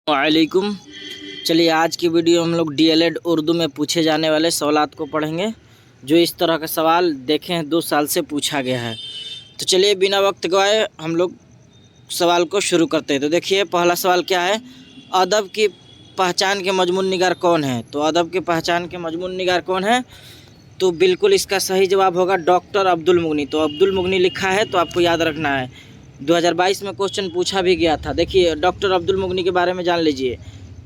वालेकुम। चलिए आज की वीडियो हम लोग डीएलएड उर्दू में पूछे जाने वाले सवालात को पढ़ेंगे। जो इस तरह का सवाल देखे हैं 2 साल से पूछा गया है। तो चलिए बिना वक्त गवाए हम लोग सवाल को शुरू करते हैं। तो देखिए पहला सवाल क्या है, अदब की पहचान के मजमून निगार कौन है। तो अदब की पहचान के मजमून निगार कौन है, तो बिल्कुल इसका सही जवाब होगा डॉक्टर अब्दुल मुगनी। तो अब्दुल मुगनी लिखा है तो आपको याद रखना है। 2022 में क्वेश्चन पूछा भी गया था। देखिए डॉक्टर अब्दुल मुगनी के बारे में जान लीजिए।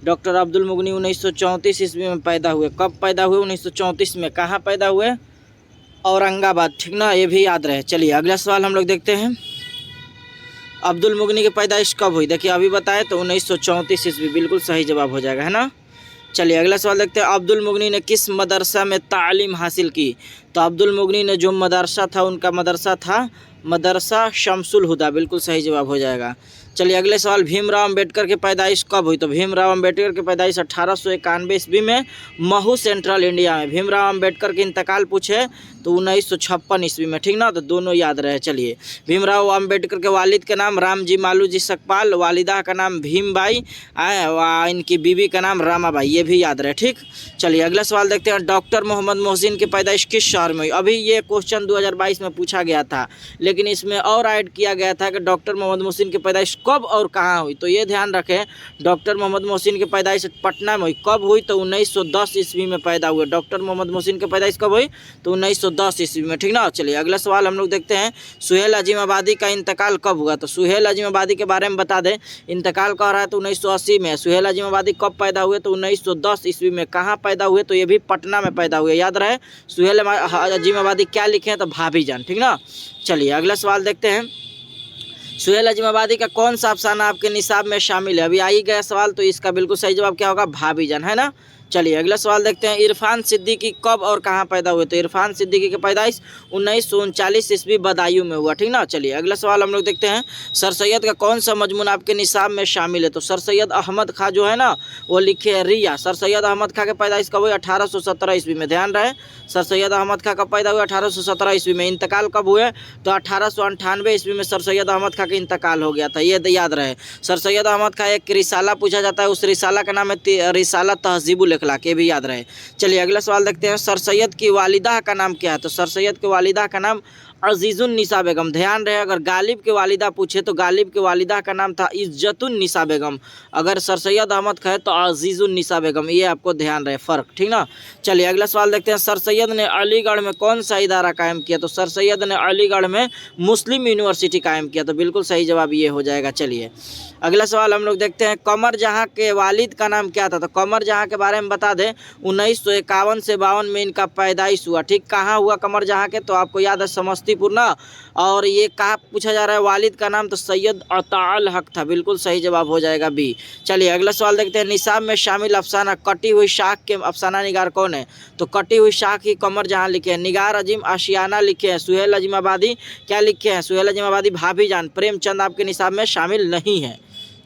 डॉक्टर अब्दुल मुगनी 1934 ईस्वी में पैदा हुए। कब पैदा हुए? 1934 में। कहाँ पैदा हुए? औरंगाबाद, ठीक ना, ये भी याद रहे। चलिए अगला सवाल हम लोग देखते हैं, अब्दुल मुगनी की पैदाइश कब हुई। देखिए अभी बताए तो 1934 ईस्वी, बिल्कुल सही जवाब हो जाएगा, है ना। चलिए अगला सवाल देखते हैं, अब्दुल मुगनी ने किस मदरसा में तालीम हासिल की। तो अब्दुल मुगनी ने जो मदरसा था उनका मदरसा था मदरसा शमसुल हुदा, बिल्कुल सही जवाब हो जाएगा। चलिए अगले सवाल, भीमराव अंबेडकर की पैदाइश कब हुई। तो भीमराव अंबेडकर की पैदाइश 1891 ईस्वी में महू सेंट्रल इंडिया में। भीमराव अंबेडकर के इंतकाल पूछे तो 1956 ईस्वी में, ठीक ना, तो दोनों याद रहे। चलिए भीमराव अंबेडकर के वालिद का नाम रामजी मालूजी सकपाल, वालिदा का नाम भीमबाई, इनकी बीवी का नाम रामाबाई, ये भी याद रहे, ठीक। चलिए अगला सवाल देखते हैं, डॉक्टर मोहम्मद मोहसिन की पैदाइश किस शहर में हुई। अभी ये क्वेश्चन 2022 में पूछा गया था, लेकिन इसमें और ऐड किया गया था कि डॉक्टर मोहम्मद मोहसिन की पैदाइश कब और कहाँ हुई। तो ये ध्यान रखें, डॉक्टर मोहम्मद मोहसिन की पैदाइश पटना में हुई। कब हुई? तो 1910 ईस्वी में पैदा हुए। डॉक्टर मोहम्मद मोहसिन की पैदाइश कब हुई? तो 1910 ईस्वी में, ठीक ना। चलिए अगला सवाल हम लोग देखते हैं, सुहेल अजीमाबादी का इंतकाल कब हुआ। तो सुहेल अजीमाबादी के बारे में बता दें, इंतकाल कह रहा है तो 1980 में। सुहेल अजीमाबादी कब पैदा हुए? तो 1910 ईस्वी में। कहाँ पैदा हुए? तो ये भी पटना में पैदा हुए, याद रहे। सुहेल अजीमाबादी क्या लिखे हैं? तो भाभी जान, ठीक ना। चलिए अगला सवाल देखते हैं, सुहेल अजीमाबादी का कौन सा अफसाना आपके निसाब में शामिल है। अभी आई गया सवाल, तो इसका बिल्कुल सही जवाब क्या होगा? भाभी जान, है ना। चलिए अगला सवाल देखते हैं, इरफान सिद्दीकी कब और कहाँ पैदा हुए। तो इरफान सिद्दीकी की पैदाइश 1939 ईस्वी बदायूं में हुआ, ठीक ना। चलिए अगला सवाल हम लोग देखते हैं, सर सैयद का कौन सा मजमून आपके निसाब में शामिल है। तो सर सैयद अहमद खां जो है ना, वो लिखे है रिया। सर सैयद अहमद खां के पैदाइश कब हुई? 1817 ईस्वी में, ध्यान रहे। सर सैयद अहमद खां कब पैदा हुए? 1817 ईस्वी में। इंतकाल कब हुए? तो 1898 ईस्वी में सर सैयद अहमद खां का इंतकाल हो गया था, ये याद रहे। सर सैयद अहमद खां एक रिसाला पूछा जाता है, उस रिसाला का नाम है रिसाला तहजीबुल अखलाक, ये भी याद रहे। चलिए अगला सवाल देखते हैं, सर सैयद की वालिदा का नाम क्या है। तो सर सैयद की वालिदा का नाम अजीजुन निसा बेगम। ध्यान रहे, अगर गालिब के वालिदा पूछे तो गालिब के वालिदा का नाम था इज्जतुन निसा बेगम। अगर सर सैयद अहमद खां तो अजीजुन निसा बेगम, ये आपको ध्यान रहे, फ़र्क, ठीक ना। चलिए अगला सवाल देखते हैं, सर सैयद ने अलीगढ़ में कौन सा इदारा कायम किया। तो सर सैयद ने अलीगढ़ में मुस्लिम यूनिवर्सिटी कायम किया, तो बिल्कुल सही जवाब ये हो जाएगा। चलिए अगला सवाल हम लोग देखते हैं, कमर जहाँ के वालिद का नाम क्या था। तो कमर जहाँ के बारे में बता दें, 1951 से 52 में इनका पैदाइश हुआ, ठीक। कहाँ हुआ कमर जहाँ के? तो आपको याद है समस्तीपुर ना। और ये कहाँ पूछा जा रहा है वालिद का नाम? तो सैयद अताल हक था, बिल्कुल सही जवाब हो जाएगा बी। चलिए अगला सवाल देखते हैं, निसाब में शामिल अफसाना कटी हुई शाख के अफसाना निगार कौन है। तो कटी हुई शाख ही कमर जहाँ लिखे हैं। निगार अजीम आशियाना लिखे हैं। सुहेल अजीमाबादी क्या लिखे हैं? सुहेल अजीमाबादी भाभी जान। प्रेमचंद आपके निसाब में शामिल नहीं है।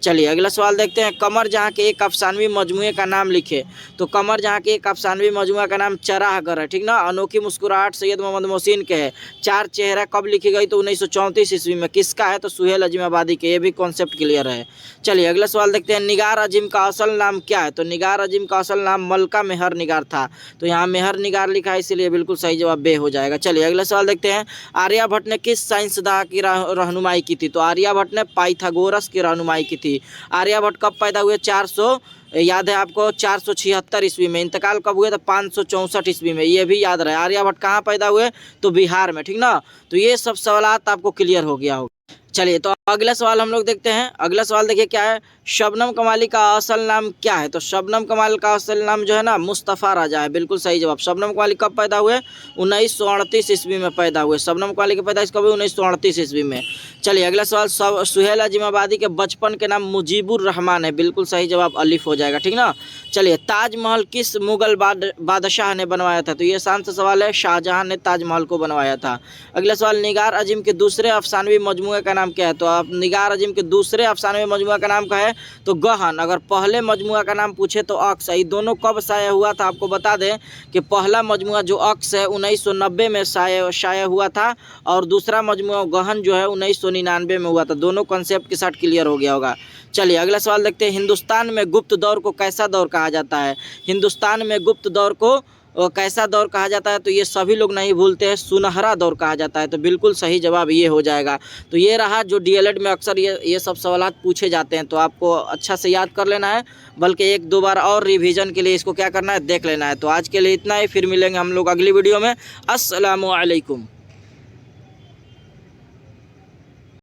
चलिए अगला सवाल देखते हैं, कमर जहाँ के एक अफसानवी मजमुए का नाम लिखे। तो कमर जहाँ के एक अफसानवी मजमुआ का नाम चराहगर है, ठीक ना। अनोखी मुस्कुराहट सैयद मोहम्मद मोहसिन के है। चार चेहरा कब लिखी गई? तो 1934 ईस्वी में। किसका है? तो सुहेल अजीमाबादी के, ये भी कॉन्सेप्ट क्लियर है। चलिए अगला सवाल देखते हैं, निगार अजीम का असल नाम क्या है। तो निगार अजीम का असल नाम मलका मेहर निगार था, तो यहाँ मेहर निगार लिखा है, इसीलिए बिल्कुल सही जवाब बे हो जाएगा। चलिए अगला सवाल देखते हैं, आर्यभट्ट ने किस साइंसदान की रहनुमाई की थी। तो आर्यभट्ट ने पाइथागोरस की रहनुमाई की थी। आर्यभट्ट कब पैदा हुए? 400 याद है आपको 476 ईस्वी में। इंतकाल कब हुए? तो 564 ईस्वी में, ये भी याद रहे। आर्यभट्ट कहाँ पैदा हुए? तो बिहार में, ठीक ना। तो ये सब सवालात आपको क्लियर हो गया होगा। चलिए तो अगला सवाल हम लोग देखते हैं। अगला सवाल देखिए क्या है, शबनम कमाली का असल नाम क्या है। तो शबनम कमाल का असल नाम जो है ना मुस्तफ़ा राजा है, बिल्कुल सही जवाब। शबनम कमाली कब पैदा हुए? 1938 ईस्वी में पैदा हुए। शबनम कमाली की पैदाइश कब हुई? 1938 ईस्वी में। चलिए अगला सवाल, सुहेल अजीमाबादी के बचपन के नाम मुजीबुर रहमान है, बिल्कुल सही जवाब अलिफ हो जाएगा, ठीक ना। चलिए ताजमहल किस मुगल बादशाह ने बनवाया था। तो ये आसान सा सवाल है, शाहजहां ने ताजमहल को बनवाया था। अगला सवाल, निगार अजीम के दूसरे अफसानवी मजमुए का नाम क्या है। तो आप निगार अजीम के दूसरे अफसानवी मजमुआ का नाम क्या है? तो गहन। अगर पहले मजमुआ का नाम पूछे तो अक्स। ये दोनों कब शाया हुआ था आपको बता दें कि पहला मजमुआ जो अक्स है 1990 में शाया हुआ था, और दूसरा मजमुआ गहन जो है 1999 में हुआ था। दोनों कॉन्सेप्ट के साथ क्लियर हो गया होगा। चलिए अगला सवाल देखते हैं। हिंदुस्तान में गुप्त दौर को कैसा दौर कहा जाता है? हिंदुस्तान में गुप्त दौर को कैसा दौर कहा जाता है? तो ये सभी लोग नहीं भूलते हैं, सुनहरा दौर कहा जाता है। तो बिल्कुल सही जवाब ये हो जाएगा। तो ये रहा जो डीएलएड में अक्सर ये सब सवालात पूछे जाते हैं, तो आपको अच्छा से याद कर लेना है, बल्कि एक दो बार और रिवीजन के लिए इसको क्या करना है, देख लेना है। तो आज के लिए इतना ही, फिर मिलेंगे हम लोग अगली वीडियो में। अस्सलामु अलैकुम।